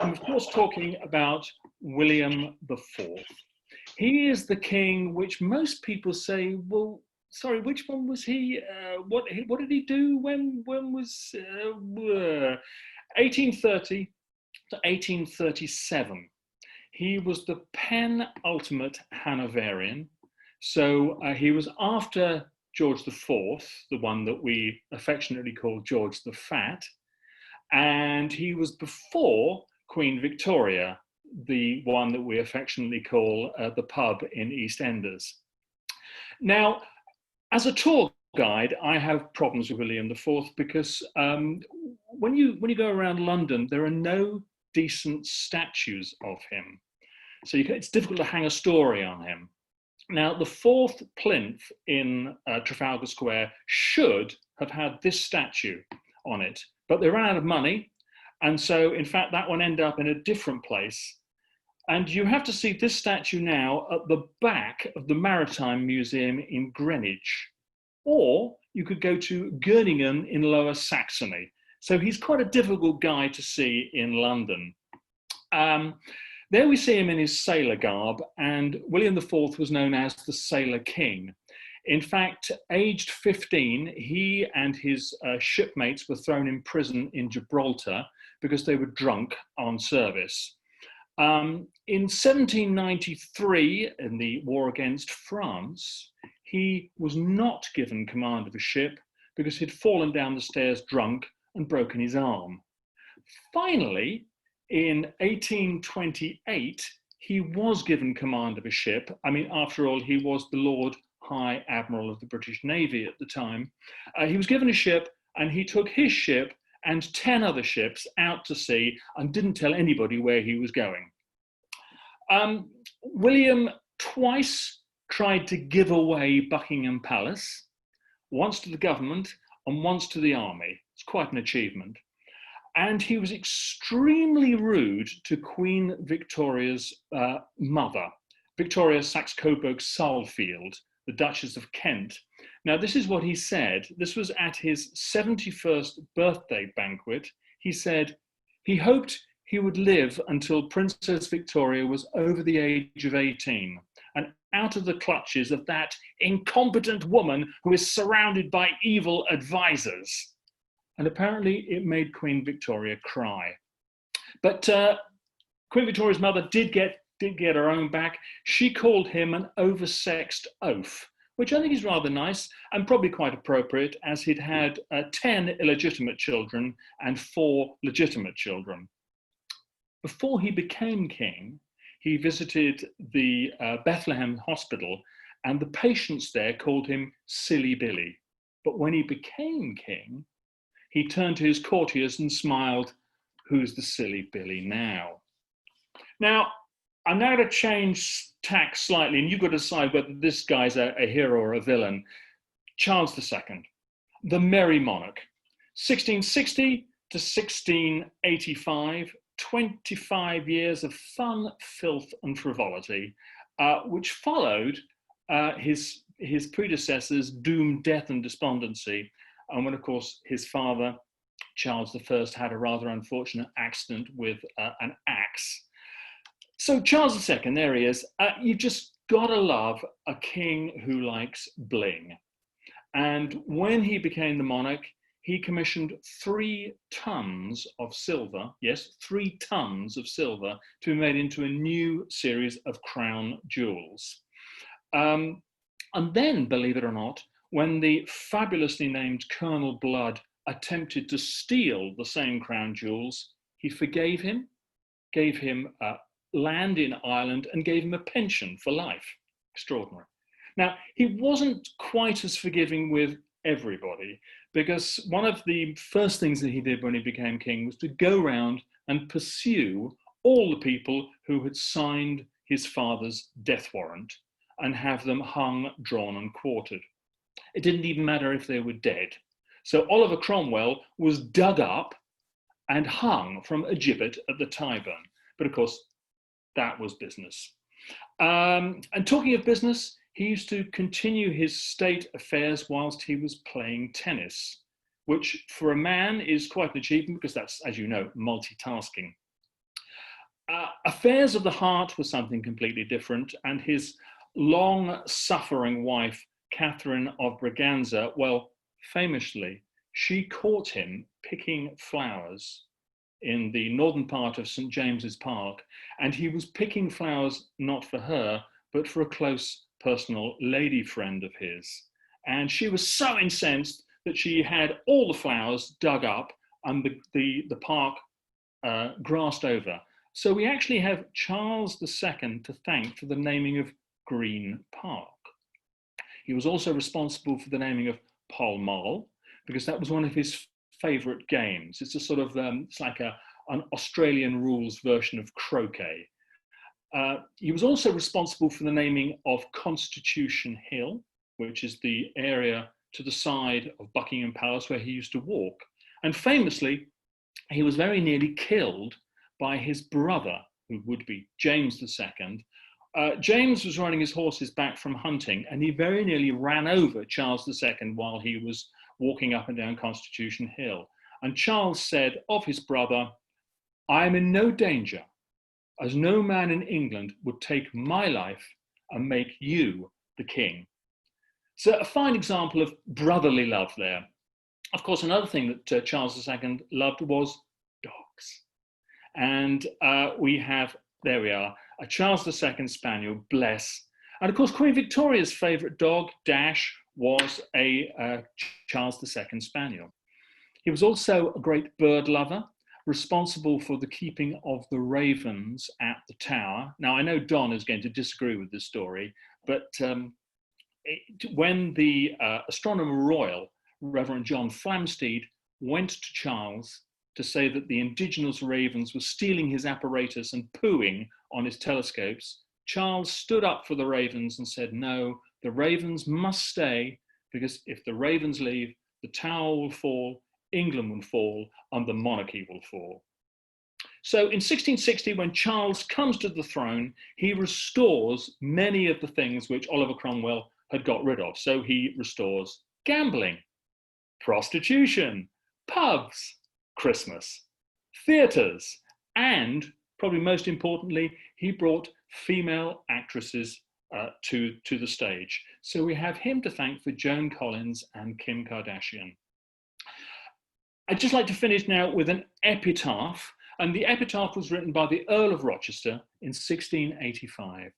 I'm of course talking about William IV. He is the king which most people say, well, sorry, which one was he? What did he do? When was 1830 to 1837? He was the penultimate Hanoverian. So he was after George IV, the one that we affectionately call George the Fat, and he was before Queen Victoria, the one that we affectionately call the pub in EastEnders. Now, as a tour guide, I have problems with William IV because when you go around London, there are no decent statues of him. So it's difficult to hang a story on him. Now, the fourth plinth in Trafalgar Square should have had this statue on it, but they ran out of money. And so, in fact, that one ended up in a different place. And you have to see this statue now at the back of the Maritime Museum in Greenwich. Or you could go to Girningham in Lower Saxony. So he's quite a difficult guy to see in London. There we see him in his sailor garb, and William IV was known as the Sailor King. In fact, aged 15, he and his shipmates were thrown in prison in Gibraltar because they were drunk on service. In 1793, in the war against France, he was not given command of a ship because he'd fallen down the stairs drunk and broken his arm. Finally, in 1828, he was given command of a ship. I mean, after all, he was the Lord High Admiral of the British Navy at the time. He was given a ship, and he took his ship and 10 other ships out to sea and didn't tell anybody where he was going. William twice tried to give away Buckingham Palace, once to the government and once to the army. It's quite an achievement. And he was extremely rude to Queen Victoria's mother, Victoria Saxe-Coburg-Saalfeld, the Duchess of Kent. Now, this is what he said. This was at his 71st birthday banquet. He said he hoped he would live until Princess Victoria was over the age of 18 and out of the clutches of that incompetent woman who is surrounded by evil advisors. And apparently it made Queen Victoria cry. But Queen Victoria's mother did get her own back. She called him an oversexed oaf, which I think is rather nice and probably quite appropriate, as he'd had 10 illegitimate children and 4 legitimate children. Before he became king, he visited the Bethlehem Hospital, and the patients there called him Silly Billy. But when he became king, he turned to his courtiers and smiled, "Who's the silly Billy now?" Now, I'm now going to change tack slightly, and you've got to decide whether this guy's a hero or a villain. Charles II, the Merry Monarch, 1660 to 1685, 25 years of fun, filth, and frivolity, which followed his predecessor's doom, death, and despondency. And when, of course, his father, Charles I, had a rather unfortunate accident with an axe. So Charles II, there he is. You've just got to love a king who likes bling. And when he became the monarch, he commissioned 3 tons of silver, yes, 3 tons of silver, to be made into a new series of crown jewels. And then, believe it or not, when the fabulously named Colonel Blood attempted to steal the same crown jewels, he forgave him, gave him land in Ireland, and gave him a pension for life. Extraordinary. Now, he wasn't quite as forgiving with everybody, because one of the first things that he did when he became king was to go around and pursue all the people who had signed his father's death warrant and have them hung, drawn, and quartered. It didn't even matter if they were dead. So Oliver Cromwell was dug up and hung from a gibbet at the Tyburn. But of course, that was business. And talking of business, he used to continue his state affairs whilst he was playing tennis, which for a man is quite an achievement because that's, as you know, multitasking. Affairs of the heart was something completely different, and his long-suffering wife, Catherine of Braganza, well, famously, she caught him picking flowers in the northern part of St. James's Park, and he was picking flowers not for her, but for a close personal lady friend of his. And she was so incensed that she had all the flowers dug up and the park grassed over. So we actually have Charles II to thank for the naming of Green Park. He was also responsible for the naming of Pall Mall, because that was one of his favourite games. It's a sort of, it's like an Australian rules version of croquet. He was also responsible for the naming of Constitution Hill, which is the area to the side of Buckingham Palace where he used to walk. And famously, he was very nearly killed by his brother, who would be James II. James was riding his horses back from hunting, and he very nearly ran over Charles II while he was walking up and down Constitution Hill. And Charles said of his brother, "I am in no danger, as no man in England would take my life and make you the king." So a fine example of brotherly love there. Of course, another thing that Charles II loved was dogs. And we have, there we are, a Charles II Spaniel, Bless. And of course, Queen Victoria's favourite dog, Dash, was a Charles II Spaniel. He was also a great bird lover, responsible for the keeping of the ravens at the Tower. Now, I know Don is going to disagree with this story, but when the Astronomer Royal, Reverend John Flamsteed, went to Charles to say that the indigenous ravens were stealing his apparatus and pooing on his telescopes, Charles stood up for the ravens and said, no, the ravens must stay, because if the ravens leave, the Tower will fall, England will fall, and the monarchy will fall. So in 1660, when Charles comes to the throne, he restores many of the things which Oliver Cromwell had got rid of. So he restores gambling, prostitution, pubs, Christmas, theatres, and probably most importantly, he brought female actresses to the stage. So we have him to thank for Joan Collins and Kim Kardashian. I'd just like to finish now with an epitaph, and the epitaph was written by the Earl of Rochester in 1685.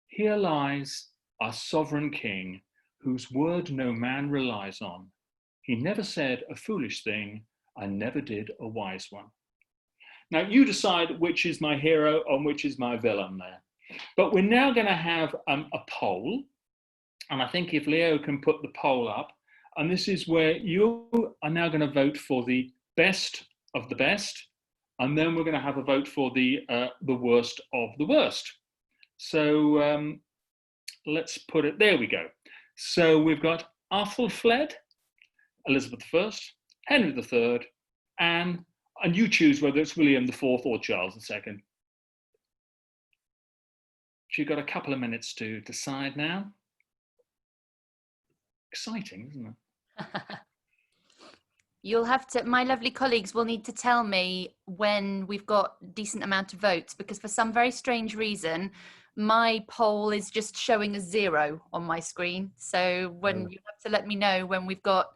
Here lies our sovereign king, whose word no man relies on. He never said a foolish thing, and never did a wise one. Now you decide which is my hero and which is my villain there. But we're now going to have a poll, and I think if Leo can put the poll up, and this is where you are now going to vote for the best of the best, and then we're going to have a vote for the worst of the worst. So let's put it, there we go. So we've got Athelflaed, Elizabeth I, Henry III, Anne, and you choose whether it's William IV or Charles II. So you've got a couple of minutes to decide now. Exciting, isn't it? You'll have to, my lovely colleagues will need to tell me when we've got a decent amount of votes, because for some very strange reason, my poll is just showing a 0 on my screen. So when you have to let me know when we've got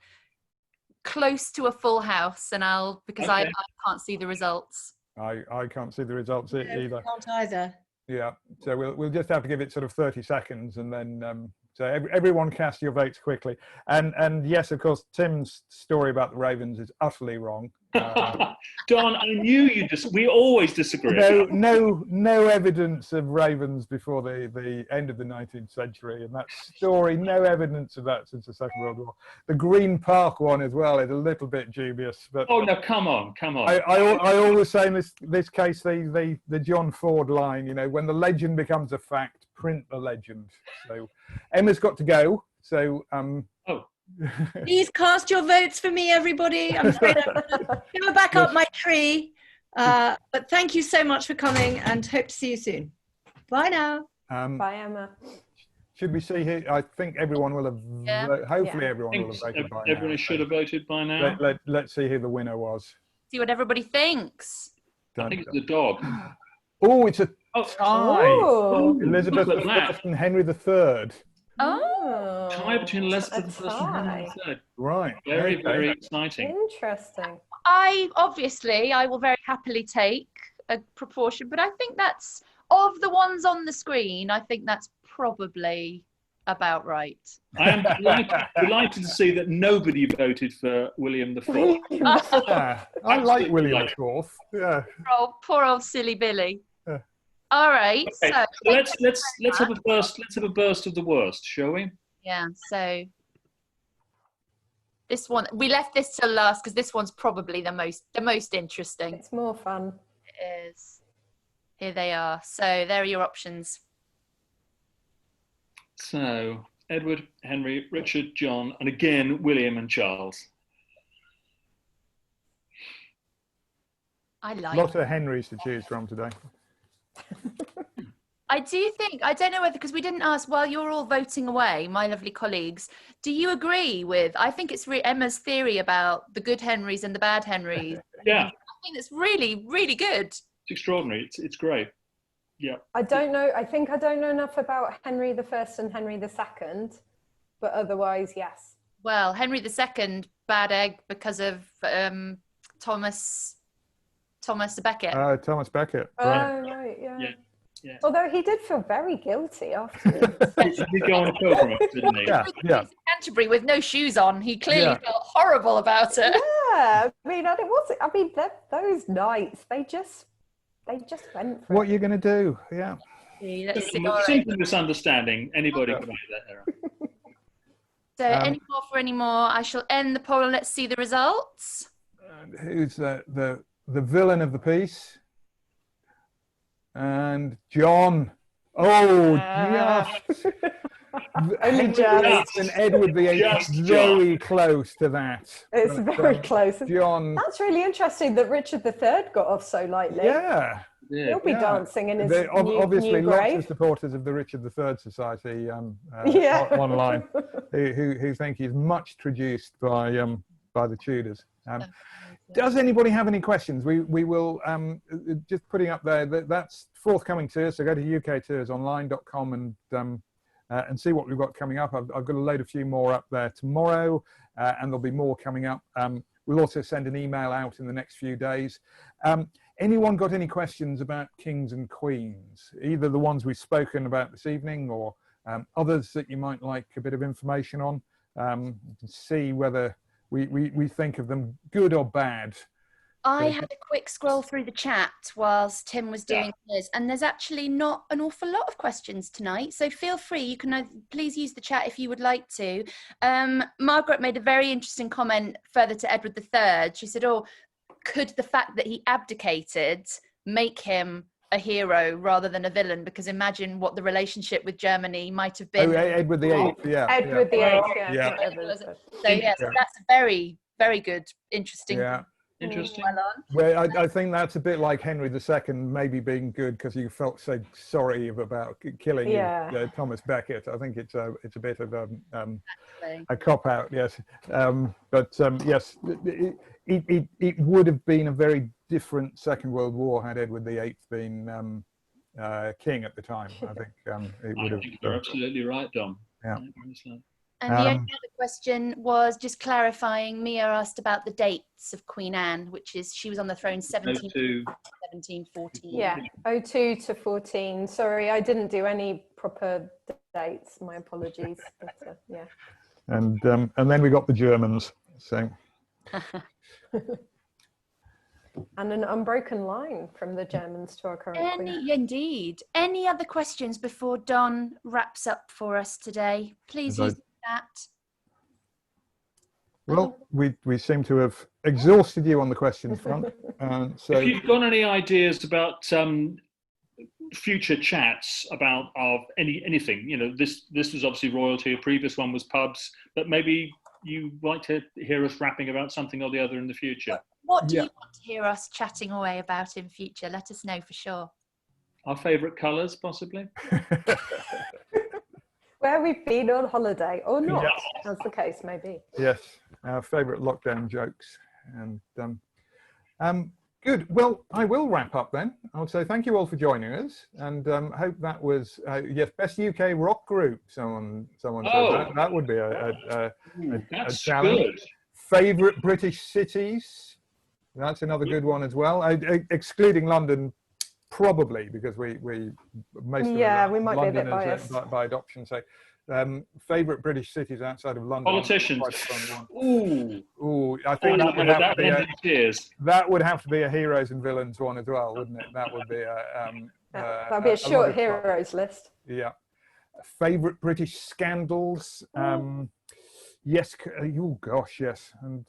close to a full house, and because okay. I can't see the results. I can't see the results either. Can't either. Yeah, so we'll just have to give it sort of 30 seconds and then So everyone cast your votes quickly. And yes, of course, Tim's story about the ravens is utterly wrong. Don, I knew we always disagree. No evidence of ravens before the end of the 19th century, and that story, no evidence of that since the Second World War. The Green Park one as well is a little bit dubious, but oh no, come on. I always say in this case the John Ford line, you know, when the legend becomes a fact, print the legend. So Emma's got to go. So Please cast your votes for me, everybody. I'm afraid I'm going to go back up my tree. But thank you so much for coming, and hope to see you soon. Bye now. Bye, Emma. Should we see here? I think everyone will have hopefully everyone will have voted by now. Everyone should have voted by now. Let's see who the winner was. See what everybody thinks. I think it's the dog. Oh, it's a tie. Oh. Elizabeth I and Henry III. Oh, Tie between Elizabeth I and Henry III. Right. Very, very exciting. Interesting. I will very happily take a proportion, but I think that's, of the ones on the screen, I think that's probably about right. I am delighted to see that nobody voted for William IV. Yeah, I like William IV. Yeah. Poor old silly Billy. All right, Okay, so let's have a burst. Let's have a burst of the worst, shall we? yeah. So this one, we left this till last because this one's probably the most interesting. It's more fun. It is. Here they are. So there are your options. So Edward, Henry, Richard, John, and again William and Charles. I like. Lots of Henrys to choose from today. I do think, I don't know whether, because we didn't ask, while you're all voting away, my lovely colleagues, do you agree with, I think it's Emma's theory about the good Henrys and the bad Henrys. Yeah. I think it's really, really good. It's extraordinary. It's great. Yeah. I don't know. I think I don't know enough about Henry I and Henry II, but otherwise, yes. Well, Henry II, bad egg because of Thomas Becket. Thomas Becket. Right. Oh, right, yeah. Yeah. Although he did feel very guilty afterwards. He did go on a pilgrimage, didn't he? Yeah. Canterbury with no shoes on. He clearly felt horrible about it. Yeah, I mean, those nights, they just went for What it. are you going to do? Yeah. Let's see. Simple misunderstanding. Anybody can make that error. So any more for any more? I shall end the poll and let's see the results. Who's the villain of the piece? And John. Oh, just. Henry VIII and Edward VIII very close to that. It's very close. John. That's really interesting that Richard III got off so lightly. Yeah. He'll be dancing in his obviously new lots grave. of supporters of the Richard III Society online who think he's much traduced by the Tudors. Does anybody have any questions? We will just putting up there that's forthcoming to us. So go to UKToursOnline.com and see what we've got coming up. I've got a few more up there tomorrow, and there'll be more coming up. We'll also send an email out in the next few days. Anyone got any questions about kings and queens? Either the ones we've spoken about this evening or others that you might like a bit of information on? You can see whether we think of them good or bad. I had a quick scroll through the chat whilst Tim was doing his, and there's actually not an awful lot of questions tonight. So feel free, you can please use the chat if you would like to. Margaret made a very interesting comment further to Edward III. She said, oh, could the fact that he abdicated make him a hero rather than a villain? Because imagine what the relationship with Germany might have been. Oh, Edward VIII, Edward VIII, yeah. So that's a very, very good, interesting. Yeah. Interesting. Well, I think that's a bit like Henry II maybe being good because you felt so sorry about killing Thomas Becket. I think it's a bit of a cop-out, yes. Yes, it would have been a very different Second World War had Edward VIII been king at the time. I think it would have. You're absolutely right, Dom. Yeah. And the only other question was just clarifying. Mia asked about the dates of Queen Anne, which is she was on the throne 1714. Yeah, 02 to 14. Sorry, I didn't do any proper dates. My apologies. But, yeah. And then we got the Germans. So. And an unbroken line from the Germans to our current queen. Indeed. Any other questions before Don wraps up for us today? Please use the chat. Well, we seem to have exhausted you on the questions front. So if you've got any ideas about future chats about anything, you know, this was obviously royalty. A previous one was pubs, but maybe you'd like to hear us rapping about something or the other in the future. What do you want to hear us chatting away about in future? Let us know for sure. Our favourite colours, possibly. Where we've been on holiday or not, Yes. as the case may be. Yes, our favourite lockdown jokes. And good. Well, I will wrap up then. I'll say thank you all for joining us, and hope that was yes, best UK rock group. Someone said that would be a challenge. Good. Favourite British cities. That's another good one as well. Excluding London, probably, because we most of we might London be a bit biased by adoption. So, favourite British cities outside of London. Politicians. Ooh, I think that would have to be a heroes and villains one as well, wouldn't it? That would be that'd be a short heroes list. Yeah. Favourite British scandals. Yes. Oh gosh, yes. And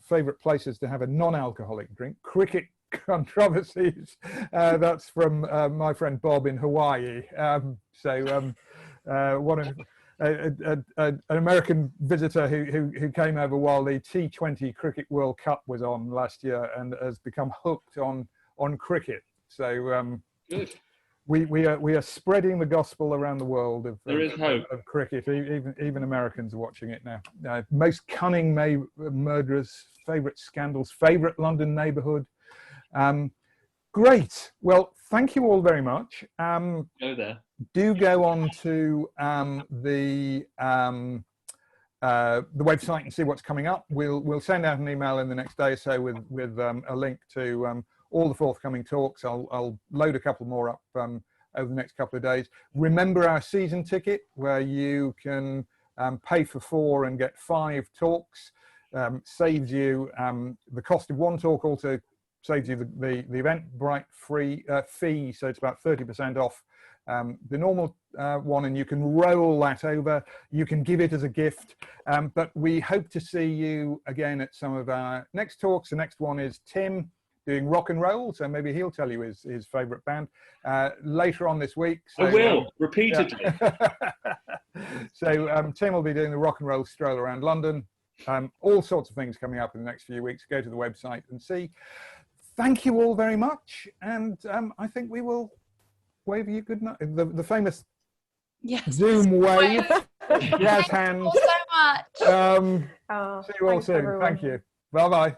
favourite places to have a non-alcoholic drink. Cricket controversies. That's from my friend Bob in Hawaii. An American visitor who came over while the T20 Cricket World Cup was on last year and has become hooked on cricket. So good. We are spreading the gospel around the world of cricket. Even Americans are watching it now. Most cunning murderers, favourite scandals, favourite London neighbourhood. Great. Well, thank you all very much. Go there. Do go on to the website and see what's coming up. We'll send out an email in the next day or so with a link to all the forthcoming talks. I'll load a couple more up over the next couple of days. Remember our season ticket, where you can pay for 4 and get 5 talks. Saves you the cost of one talk, also saves you the Eventbrite fee, so it's about 30% off the normal one, and you can roll that over. You can give it as a gift, but we hope to see you again at some of our next talks. The next one is Tim doing rock and roll, so maybe he'll tell you his favourite band later on this week. So, I will, repeatedly. So Tim will be doing the rock and roll stroll around London. All sorts of things coming up in the next few weeks. Go to the website and see. Thank you all very much, and I think we will wave you good night. The famous Zoom wave. Jazz hands. Thank you all so much. See you all soon. Everyone. Thank you. Bye bye.